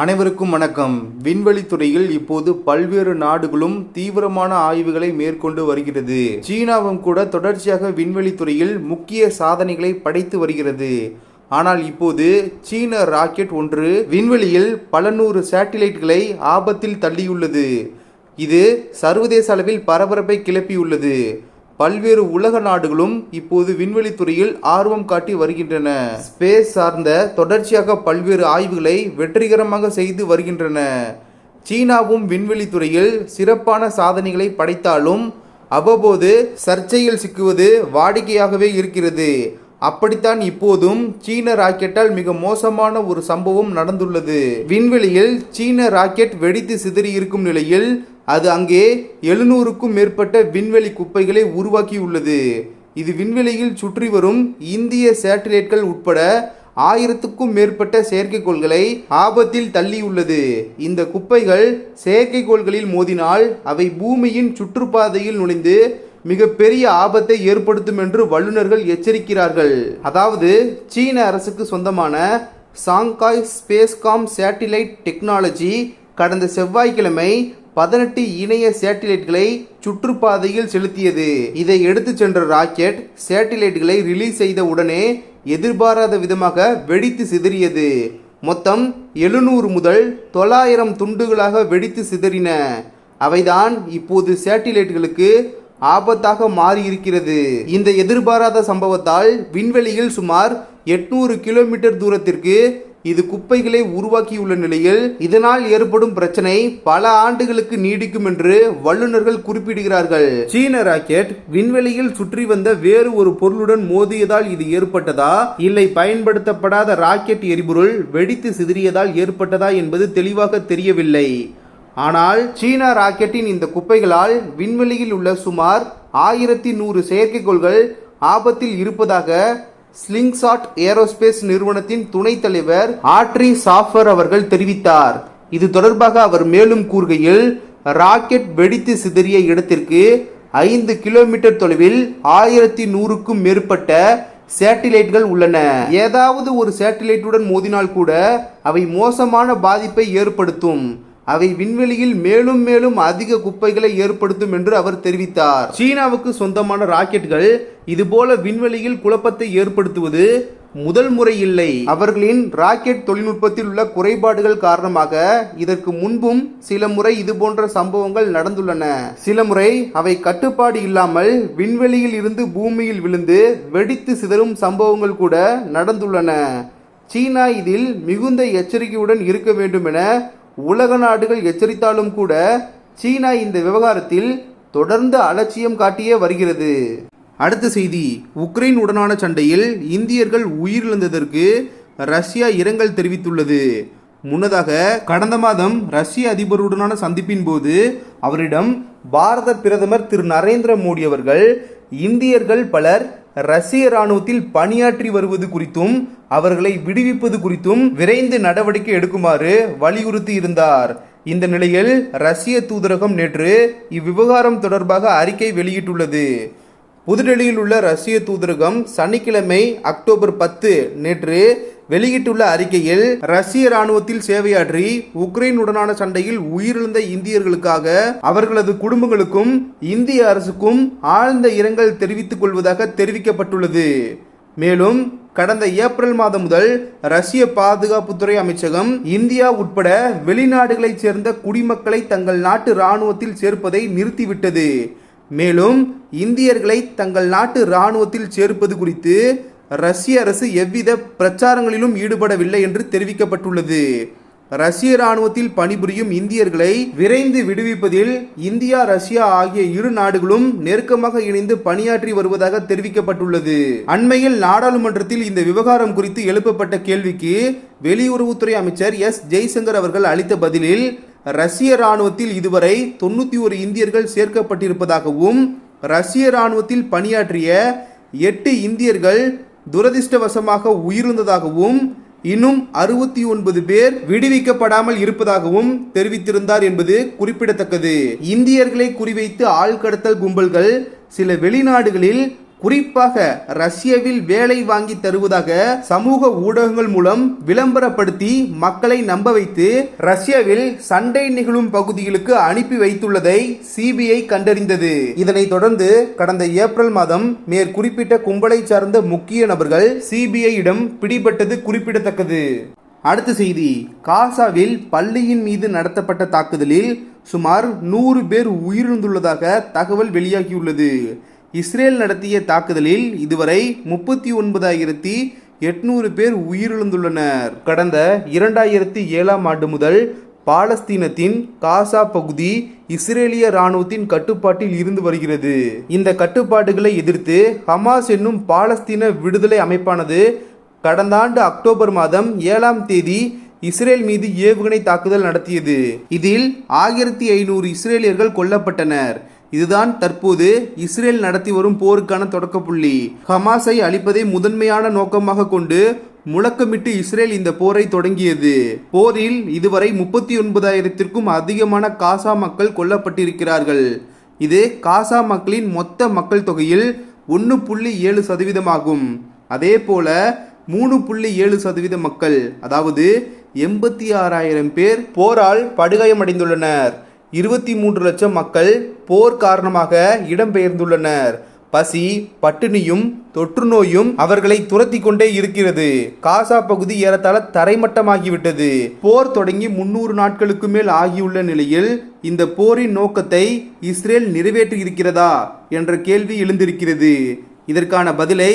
அனைவருக்கும் வணக்கம். விண்வெளித்துறையில் இப்போது பல்வேறு நாடுகளும் தீவிரமான ஆய்வுகளை மேற்கொண்டு வருகிறது. சீனாவும் கூட தொடர்ச்சியாக விண்வெளித்துறையில் முக்கிய சாதனைகளை படைத்து வருகிறது. ஆனால் இப்போது சீன ராக்கெட் ஒன்று விண்வெளியில் பல நூறு சேட்டிலைட்களை ஆபத்தில் தள்ளியுள்ளது. இது சர்வதேச அளவில் பரபரப்பை கிளப்பியுள்ளது. பல்வேறு உலக நாடுகளும் இப்போது விண்வெளித்துறையில் ஆர்வம் காட்டி வருகின்றன. ஸ்பேஸ் சார்ந்த தொடர்ச்சியாக பல்வேறு ஆய்வுகளை வெற்றிகரமாக செய்து வருகின்றன. சீனாவும் விண்வெளித்துறையில் சிறப்பான சாதனைகளை படைத்தாலும் அவ்வப்போது சர்ச்சையில் சிக்குவது வாடிக்கையாகவே இருக்கிறது. அப்படித்தான் இப்போதும் சீன ராக்கெட்டால் மிக மோசமான ஒரு சம்பவம் நடந்துள்ளது. விண்வெளியில் சீன ராக்கெட் வெடித்து சிதறி இருக்கும் நிலையில் அது அங்கே 700க்கும் மேற்பட்ட விண்வெளி குப்பைகளை உருவாக்கியுள்ளது. இது விண்வெளியில் சுற்றி வரும் இந்திய சேட்டலைட்கள் உட்பட 1000க்கும் மேற்பட்ட செயற்கைக்கோள்களை ஆபத்தில் தள்ளியுள்ளது. இந்த குப்பைகள் செயற்கைக்கோள்களில் மோதினால் அவை பூமியின் சுற்றுப்பாதையில் நுழைந்து மிகப்பெரிய ஆபத்தை ஏற்படுத்தும் என்று வல்லுநர்கள் எச்சரிக்கிறார்கள். அதாவது சீன அரசுக்கு சொந்தமான சாங்காய் ஸ்பேஸ்காம் சேட்டிலைட் டெக்னாலஜி கடந்த செவ்வாய்க்கிழமை 18 இணைய சேட்டிலைட்களை சுற்றுப்பாதையில் செலுத்தியது. இதை எடுத்து சென்ற ராக்கெட் சேட்டிலைட்களை ரிலீஸ் செய்த உடனே எதிர்பாராத விதமாக வெடித்து சிதறியது. மொத்தம் 700 முதல் 900 துண்டுகளாக வெடித்து சிதறின. அவைதான் இப்போது சேட்டிலைட்களுக்கு ஆபத்தாக மாறியிருக்கிறது. இந்த எதிர்பாராத சம்பவத்தால் விண்வெளியில் சுமார் 800 கிலோமீட்டர் தூரத்திற்கு இது குப்பைகளை உருவாக்கியுள்ள நிலையில் இதனால் ஏற்படும் பிரச்சனை பல ஆண்டுகளுக்கு நீடிக்கும் என்று வல்லுநர்கள் குறிப்பிடுகிறார்கள். சீன ராக்கெட் விண்வெளியில் சுற்றி வந்த வேறு ஒரு பொருளுடன் மோதியதால் இது ஏற்பட்டதா, இல்லை பயன்படுத்தப்படாத ராக்கெட் எரிபொருள் வெடித்து சிதறியதால் ஏற்பட்டதா என்பது தெளிவாக தெரியவில்லை. ஆனால் சீனா ராக்கெட்டின் இந்த குப்பைகளால் விண்வெளியில் உள்ள சுமார் 1100 செயற்கைக்கோள்கள் ஆபத்தில் இருப்பதாக ஸ்லிங்ஷாட் ஏரோஸ்பேஸ் நிறுவனத்தின் துணைத் தலைவர் ஆட்ரி சாஃபர் அவர்கள் தெரிவித்தார். இது தொடர்பாக அவர் மேலும் கூறுகையில், ராக்கெட் வெடித்து சிதறிய இடத்திற்கு 5 கிலோமீட்டர் தொலைவில் 1100க்கும் மேற்பட்ட சேட்டிலைட்கள் உள்ளன. ஏதாவது ஒரு சேட்டிலைட்டுடன் மோதினால் கூட அவை மோசமான பாதிப்பை ஏற்படுத்தும். அவை விண்வெளியில் மேலும் மேலும் அதிக குப்பைகளை ஏற்படுத்தும் என்று அவர் தெரிவித்தார். சீனாவுக்கு சொந்தமான ராக்கெட்டுகள் இதுபோல விண்வெளியில் குழப்பத்தை ஏற்படுத்துவது முதல் முறை இல்லை. அவர்களின் ராக்கெட் தொழில்நுட்பத்தில் உள்ள குறைபாடுகள் காரணமாக இதற்கு முன்பும் சில முறை இதுபோன்ற சம்பவங்கள் நடந்துள்ளன. சில முறை அவை கட்டுப்பாடு இல்லாமல் விண்வெளியில் இருந்து பூமியில் விழுந்து வெடித்து சிதறும் சம்பவங்கள் கூட நடந்துள்ளன. சீனா இதில் மிகுந்த எச்சரிக்கையுடன் இருக்க வேண்டும் என உலக நாடுகள் எச்சரித்தாலும் கூட சீனா இந்த விவகாரத்தில் தொடர்ந்து அலட்சியம் காட்டியே வருகிறது. அடுத்த செய்தி, உக்ரைன் உடனான சண்டையில் இந்தியர்கள் உயிரிழந்ததற்கு ரஷ்யா இரங்கல் தெரிவித்துள்ளது. முன்னதாக கடந்த மாதம் ரஷ்ய அதிபருடனான சந்திப்பின் போது அவரிடம் பாரத பிரதமர் திரு நரேந்திர மோடி அவர்கள் இந்தியர்கள் பலர் ரஷ்ய இராணுவத்தில் பணியாற்றி வருவது குறித்தும் அவர்களை விடுவிப்பது குறித்தும் விரைந்து நடவடிக்கை எடுக்குமாறு வலியுறுத்தி இருந்தார். இந்த நிலையில் ரஷ்ய தூதரகம் நேற்று இவ்விவகாரம் தொடர்பாக அறிக்கை வெளியிட்டுள்ளது. புதுடெல்லியில் உள்ள ரஷ்ய தூதரகம் சனிக்கிழமை அக்டோபர் 10 நேற்று வெளியிட்டுள்ள அறிக்கையில், ரஷ்ய இராணுவத்தில் சேவையாற்றி உக்ரைன் உடனான சண்டையில் உயிரிழந்த இந்தியர்களுக்காக அவர்களது குடும்பங்களுக்கும் இந்திய அரசுக்கும் ஆழ்ந்த இரங்கல் தெரிவித்துக் கொள்வதாக தெரிவிக்கப்பட்டுள்ளது. மேலும் கடந்த ஏப்ரல் மாதம் முதல் ரஷ்ய பாதுகாப்புத்துறை அமைச்சகம் இந்தியா உட்பட வெளிநாடுகளைச் சேர்ந்த குடிமக்களை தங்கள் நாட்டு இராணுவத்தில் சேர்ப்பதை நிறுத்திவிட்டது. மேலும் இந்தியர்களை தங்கள் நாட்டு இராணுவத்தில் சேர்ப்பது குறித்து ரஷ்ய அரசு எவ்வித பிரச்சாரங்களிலும் ஈடுபடவில்லை என்று தெரிவிக்கப்பட்டுள்ளது. ரஷ்ய இராணுவத்தில் பணிபுரியும் இந்தியர்களை விரைந்து விடுவிப்பதில் இந்தியா ரஷ்யா ஆகிய இரு நாடுகளும் நெருக்கமாக இணைந்து பணியாற்றி வருவதாக தெரிவிக்கப்பட்டுள்ளது. அண்மையில் நாடாளுமன்றத்தில் இந்த விவகாரம் குறித்து எழுப்பப்பட்ட கேள்விக்கு வெளியுறவுத்துறை அமைச்சர் எஸ் ஜெய்சங்கர் அவர்கள் அளித்த பதிலில், ரஷ்ய இராணுவத்தில் இதுவரை 91 இந்தியர்கள் சேர்க்கப்பட்டிருப்பதாகவும் ரஷ்ய இராணுவத்தில் பணியாற்றிய 8 இந்தியர்கள் துரதிர்ஷ்டவசமாக உயிரிழந்ததாகவும் இன்னும் 69 பேர் விடுவிக்கப்படாமல் இருப்பதாகவும் தெரிவித்திருந்தார் என்பது குறிப்பிடத்தக்கது. இந்தியர்களை குறிவைத்து ஆள்கடத்தல் கும்பல்கள் சில வெளிநாடுகளில் குறிப்பாக ரஷ்யாவில் வேலை வாங்கி தருவதாக சமூக ஊடகங்கள் மூலம் விளம்பரப்படுத்தி மக்களை நம்ப வைத்து ரஷ்யாவில் சண்டை நிகழும் பகுதிகளுக்கு அனுப்பி வைத்துள்ளதை சிபிஐ கண்டறிந்தது. இதனைத் தொடர்ந்து கடந்த ஏப்ரல் மாதம் மேற்குறிப்பிட்ட கும்பலை சார்ந்த முக்கிய நபர்கள் சிபிஐயிடம் பிடிபட்டது குறிப்பிடத்தக்கது. அடுத்த செய்தி, காசாவில் பள்ளியின் மீது நடத்தப்பட்ட தாக்குதலில் சுமார் 100 பேர் உயிரிழந்துள்ளதாக தகவல் வெளியாகியுள்ளது. இஸ்ரேல் நடத்திய தாக்குதலில் இதுவரை 39,800 பேர் உயிரிழந்துள்ளனர். கடந்த 2007ஆம் ஆண்டு முதல் பாலஸ்தீனத்தின் காசா பகுதி இஸ்ரேலிய இராணுவத்தின் கட்டுப்பாட்டில் இருந்து வருகிறது. இந்த கட்டுப்பாடுகளை எதிர்த்து ஹமாஸ் என்னும் பாலஸ்தீன விடுதலை அமைப்பானது கடந்த ஆண்டு அக்டோபர் மாதம் 7ஆம் தேதி இஸ்ரேல் மீது ஏவுகணை தாக்குதல் நடத்தியது. இதில் 1500 இஸ்ரேலியர்கள் கொல்லப்பட்டனர். இதுதான் தற்போது இஸ்ரேல் நடத்தி வரும் போருக்கான தொடக்க புள்ளி. ஹமாஸை அழிப்பதை முதன்மையான நோக்கமாக கொண்டு முழக்கமிட்டு இஸ்ரேல் இந்த போரை தொடங்கியது. போரில் இதுவரை 39,000த்திற்கும் அதிகமான காசா மக்கள் கொல்லப்பட்டிருக்கிறார்கள். இது காசா மக்களின் மொத்த மக்கள் தொகையில் 1.7% ஆகும். அதே போல 3.7% மக்கள், அதாவது 86,000 பேர் போரால் படுகாயமடைந்துள்ளனர். 23 லட்சம் மக்கள் போர் காரணமாக இடம்பெயர்ந்துள்ளனர். பசி, பட்டினியும் தொற்று நோயும் அவர்களை துரத்தி கொண்டே இருக்கிறது. காசா பகுதி ஏறத்தாழ தரைமட்டமாகிவிட்டது. போர் தொடங்கி 300 நாட்களுக்கு மேல் ஆகியுள்ள நிலையில் இந்த போரின் நோக்கத்தை இஸ்ரேல் நிறைவேற்றி இருக்கிறதா என்ற கேள்வி எழுந்திருக்கிறது. இதற்கான பதிலை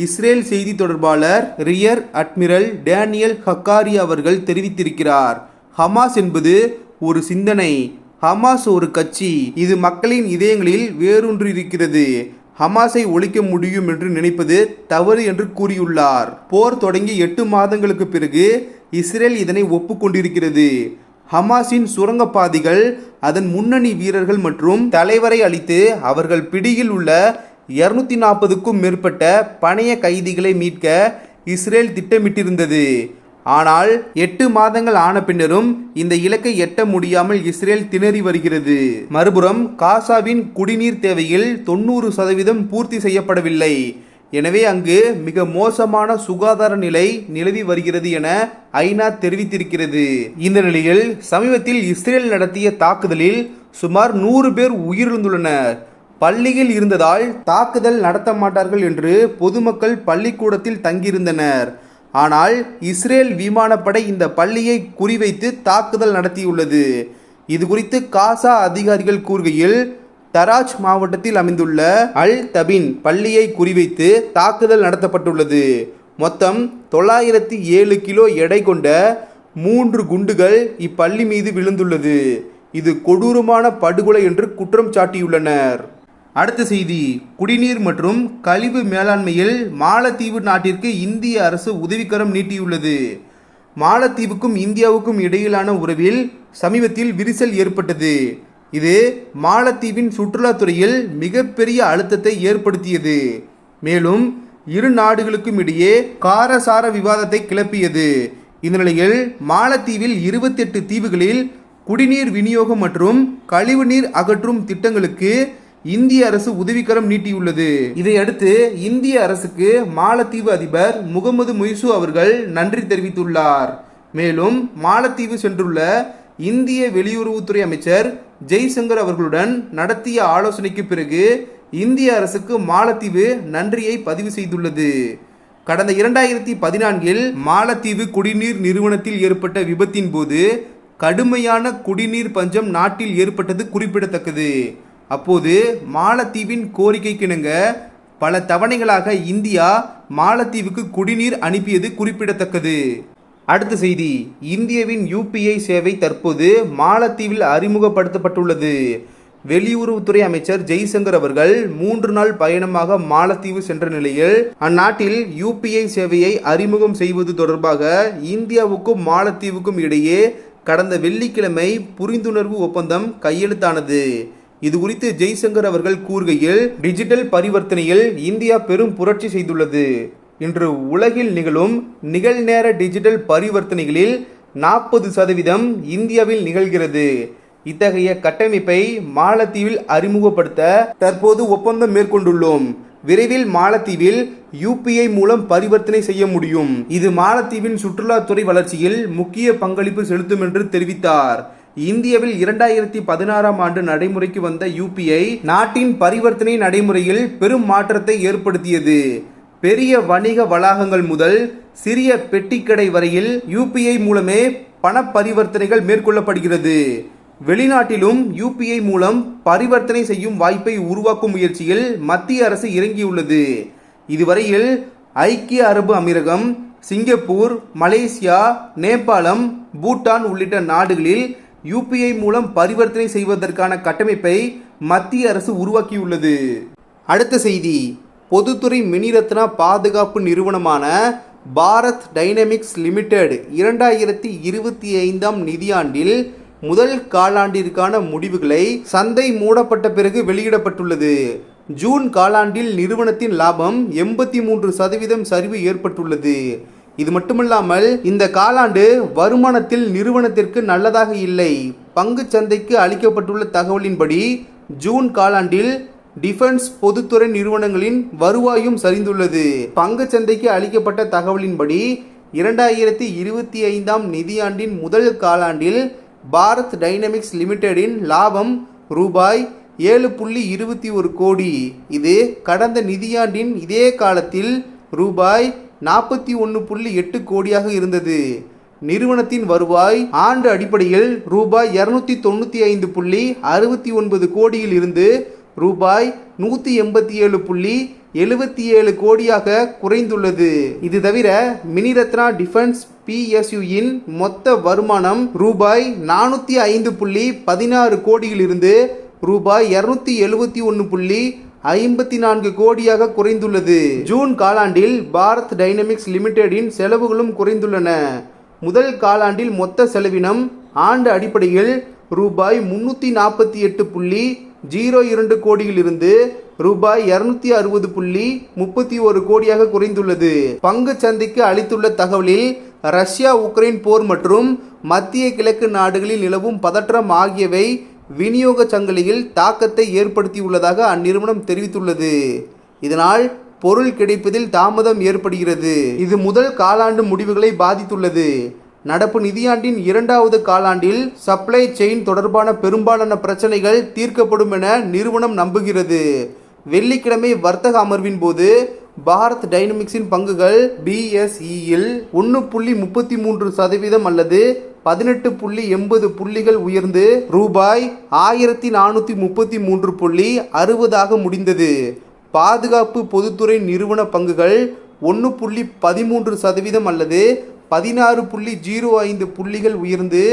இஸ்ரேல் செய்தி தொடர்பாளர் ரியர் அட்மிரல் டேனியல் ஹக்காரி அவர்கள் தெரிவித்திருக்கிறார். ஹமாஸ் என்பது ஒரு சிந்தனை, ஹமாஸ் ஒரு கட்சி, இது மக்களின் இதயங்களில் வேரூன்றிருக்கிறது. ஹமாஸை ஒழிக்க முடியும் என்று நினைப்பது தவறு என்று கூறியுள்ளார். போர் தொடங்கி 8 மாதங்களுக்கு பிறகு இஸ்ரேல் இதனை ஒப்புக்கொண்டிருக்கிறது. ஹமாஸின் சுரங்கப்பாதைகள், அதன் முன்னணி வீரர்கள் மற்றும் தலைவரை அழித்து அவர்கள் பிடியில் உள்ள 240க்கும் மேற்பட்ட பணைய கைதிகளை மீட்க இஸ்ரேல் திட்டமிட்டிருந்தது. ஆனால் 8 மாதங்கள் ஆன பின்னரும் இந்த இலக்கை எட்ட முடியாமல் இஸ்ரேல் திணறி வருகிறது. மறுபுறம் காசாவின் குடிநீர் தேவையில் 90% பூர்த்தி செய்யப்படவில்லை. எனவே அங்கு மிக மோசமான சுகாதார நிலை நிலவி வருகிறது என ஐநா தெரிவித்திருக்கிறது. இந்த நிலையில் சமீபத்தில் இஸ்ரேல் நடத்திய தாக்குதலில் சுமார் 100 பேர் உயிரிழந்துள்ளனர். பள்ளியில் இருந்ததால் தாக்குதல் நடத்த மாட்டார்கள் என்று பொதுமக்கள் பள்ளிக்கூடத்தில் தங்கியிருந்தனர். ஆனால் இஸ்ரேல் விமானப்படை இந்த பள்ளியை குறிவைத்து தாக்குதல் நடத்தியுள்ளது. இது குறித்து காசா அதிகாரிகள் கூறுகையில், தராஜ் மாவட்டத்தில் அமைந்துள்ள அல் தபின் பள்ளியை குறிவைத்து தாக்குதல் நடத்தப்பட்டுள்ளது. மொத்தம் 907 கிலோ எடை கொண்ட 3 குண்டுகள் இப்பள்ளி மீது விழுந்துள்ளது. இது கொடூரமான படுகொலை என்று குற்றம் சாட்டியுள்ளனர். அடுத்த செய்தி, குடிநீர் மற்றும் கழிவு மேலாண்மையில் மாலத்தீவு நாட்டிற்கு இந்திய அரசு உதவிக்கரம் நீட்டியுள்ளது. மாலத்தீவுக்கும் இந்தியாவுக்கும் இடையிலான உறவில் சமீபத்தில் விரிசல் ஏற்பட்டது. இது மாலத்தீவின் சுற்றுலாத்துறையில் மிகப்பெரிய அழுத்தத்தை ஏற்படுத்தியது. மேலும் இரு நாடுகளுக்கும் இடையே காரசார விவாதத்தை கிளப்பியது. இந்த நிலையில் மாலத்தீவில் 28 தீவுகளில் குடிநீர் விநியோகம் மற்றும் கழிவுநீர் அகற்றும் திட்டங்களுக்கு இந்திய அரசு உதவிக்கரம் நீட்டியுள்ளது. இதையடுத்து இந்திய அரசுக்கு மாலத்தீவு அதிபர் முகமது முய்சு அவர்கள் நன்றி தெரிவித்துள்ளார். மேலும் மாலத்தீவு சென்றுள்ள இந்திய வெளியுறவுத்துறை அமைச்சர் ஜெய்சங்கர் அவர்களுடன் நடத்திய ஆலோசனைக்கு பிறகு இந்திய அரசுக்கு மாலத்தீவு நன்றியை பதிவு செய்துள்ளது. கடந்த 2014இல் மாலத்தீவு குடிநீர் நிறுவனத்தில் ஏற்பட்ட விபத்தின் போது கடுமையான குடிநீர் பஞ்சம் நாட்டில் ஏற்பட்டது குறிப்பிடத்தக்கது. அப்போது மாலத்தீவின் கோரிக்கைக்கிணங்க பல தவணைகளாக இந்தியா மாலத்தீவுக்கு குடிநீர் அனுப்பியது குறிப்பிடத்தக்கது. அடுத்த செய்தி, இந்தியாவின் UPI சேவை தற்போது மாலத்தீவில் அறிமுகப்படுத்தப்பட்டுள்ளது. வெளியுறவுத்துறை அமைச்சர் ஜெய்சங்கர் அவர்கள் 3 நாள் பயணமாக மாலத்தீவு சென்ற நிலையில் அந்நாட்டில் UPI சேவையை அறிமுகம் செய்வது தொடர்பாக இந்தியாவுக்கும் மாலத்தீவுக்கும் இடையே கடந்த வெள்ளிக்கிழமை புரிந்துணர்வு ஒப்பந்தம் கையெழுத்தானது. இது குறித்து ஜெய்சங்கர் அவர்கள் கூறுகையில், டிஜிட்டல் பரிவர்த்தனையில் இந்தியா பெரும் புரட்சி செய்துள்ளது. இன்று உலகில் நிகழும் நிகழ்நேர டிஜிட்டல் பரிவர்த்தனைகளில் 40% இந்தியாவில் நிகழ்கிறது. இத்தகைய கட்டமைப்பை மாலத்தீவில் அறிமுகப்படுத்த தற்போது ஒப்பந்தம் மேற்கொண்டுள்ளோம். விரைவில் மாலத்தீவில் UPI மூலம் பரிவர்த்தனை செய்ய முடியும். இது மாலத்தீவின் சுற்றுலாத்துறை வளர்ச்சியில் முக்கிய பங்களிப்பு செலுத்தும் என்று தெரிவித்தார். இந்தியாவில் 2016ஆம் ஆண்டு நடைமுறைக்கு வந்த UPI நாட்டின் பரிவர்த்தனை நடைமுறையில் பெரும் மாற்றத்தை ஏற்படுத்தியது. பெரிய வணிக வளாகங்கள் முதல் சிறிய பெட்டிக்கடை வரையில் UPI மூலமே பண பரிவர்த்தனைகள் மேற்கொள்ளப்படுகிறது. வெளிநாட்டிலும் UPI மூலம் பரிவர்த்தனை செய்யும் வாய்ப்பை உருவாக்கும் முயற்சியில் மத்திய அரசு இறங்கியுள்ளது. இதுவரையில் ஐக்கிய அரபு அமீரகம், சிங்கப்பூர், மலேசியா, நேபாளம், பூட்டான் உள்ளிட்ட நாடுகளில் UPI மூலம் பரிவர்த்தனை செய்வதற்கான கட்டமைப்பை மத்திய அரசு உருவாக்கியுள்ளது. அடுத்த செய்தி, பொதுத்துறை மினிரத்னா பாதுகாப்பு நிறுவனமான பாரத் டைனமிக்ஸ் லிமிடெட் 2025ஆம் நிதியாண்டில் முதல் காலாண்டிற்கான முடிவுகளை சந்தை மூடப்பட்ட பிறகு வெளியிடப்பட்டுள்ளது. ஜூன் காலாண்டில் நிறுவனத்தின் லாபம் 83% சரிவு ஏற்பட்டுள்ளது. இது மட்டுமல்லாமல் இந்த காலாண்டு வருமானத்தில் நிறுவனத்திற்கு நல்லதாக இல்லை. பங்கு சந்தைக்கு அளிக்கப்பட்டுள்ள தகவலின்படி ஜூன் காலாண்டில் டிஃபென்ஸ் பொதுத்துறை நிறுவனங்களின் வருவாயும் சரிந்துள்ளது. பங்கு சந்தைக்கு அளிக்கப்பட்ட தகவலின்படி 2025ஆம் நிதியாண்டின் முதல் காலாண்டில் பாரத் டைனமிக்ஸ் லிமிடெடின் லாபம் ரூபாய் 7.21 கோடி. இது கடந்த நிதியாண்டின் இதே காலத்தில் ரூபாய் 41.8 கோடியாக இருந்தது. நிறுவனத்தின் வருவாய் ஆண்டு அடிப்படையில் ரூபாய் 295.69 கோடியில் இருந்து ரூபாய் 187.77 கோடியாக குறைந்துள்ளது. இது தவிர மினிரத்னா டிஃபென்ஸ் PSUஇன் மொத்த வருமானம் ரூபாய் 405.16 கோடியில் இருந்து ரூபாய் 271.54 கோடியாக குறைந்துள்ளது. ஜூன் காலாண்டில் பாரத் டைனமிக்ஸ் லிமிடெடின் செலவுகளும் குறைந்துள்ளன. முதல் காலாண்டில் மொத்த செலவினம் ஆண்டு அடிப்படையில் ரூபாய் 348.02 கோடியிலிருந்து ரூபாய் 260.31 கோடியாக குறைந்துள்ளது. பங்கு சந்தைக்கு அளித்துள்ள தகவலில் ரஷ்யா உக்ரைன் போர் மற்றும் மத்திய கிழக்கு நாடுகளில் நிலவும் பதற்றம் ஆகியவை விநியோக சங்கிலியில் தாக்கத்தை ஏற்படுத்தியுள்ளதாக அந்நிறுவனம் தெரிவித்துள்ளது. இதனால் பொருள் கிடைப்பதில் தாமதம் ஏற்படுகிறது. இது முதல் காலாண்டு முடிவுகளை பாதித்துள்ளது. நடப்பு நிதியாண்டின் 2வது காலாண்டில் சப்ளை செயின் தொடர்பான பெரும்பாலான பிரச்சனைகள் தீர்க்கப்படும் என நிறுவனம் நம்புகிறது. வெள்ளிக்கிழமை வர்த்தக அமர்வின் போது பாரத் டைனமிக்ஸின் பங்குகள் BSEயில் 1.33% அல்லது 18.80 புள்ளிகள் உயர்ந்து ரூபாய் 1433.60 முடிந்தது. பாதுகாப்பு பொதுத்துறை நிறுவன பங்குகள் 1.13% அல்லது 16.05 புள்ளிகள் உயர்ந்து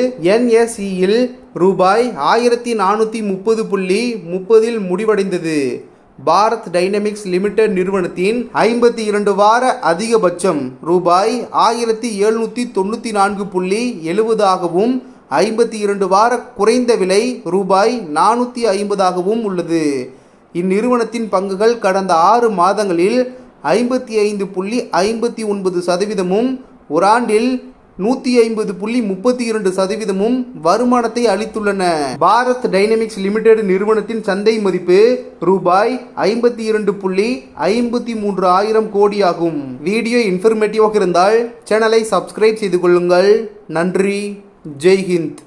NSEயில் ரூபாய் 1430.30 முடிவடைந்தது. பாரத் டைனமிக்ஸ் லிமிடெட் நிறுவனத்தின் 52 வார அதிகபட்சம் ரூபாய் 1794.70 52 வார குறைந்த விலை ரூபாய் 450 உள்ளது. இந்நிறுவனத்தின் பங்குகள் கடந்த 6 மாதங்களில் 55.59% ஓராண்டில் 150.32% வருமானத்தை அளித்துள்ளன. பாரத் டைனமிக்ஸ் லிமிடெட் நிறுவனத்தின் சந்தை மதிப்பு ரூபாய் 52.53 கோடி ஆகும். வீடியோ இன்ஃபர்மேட்டிவாக இருந்தால் சேனலை சப்ஸ்கிரைப் செய்து கொள்ளுங்கள். நன்றி. ஜெய் ஹிந்த்.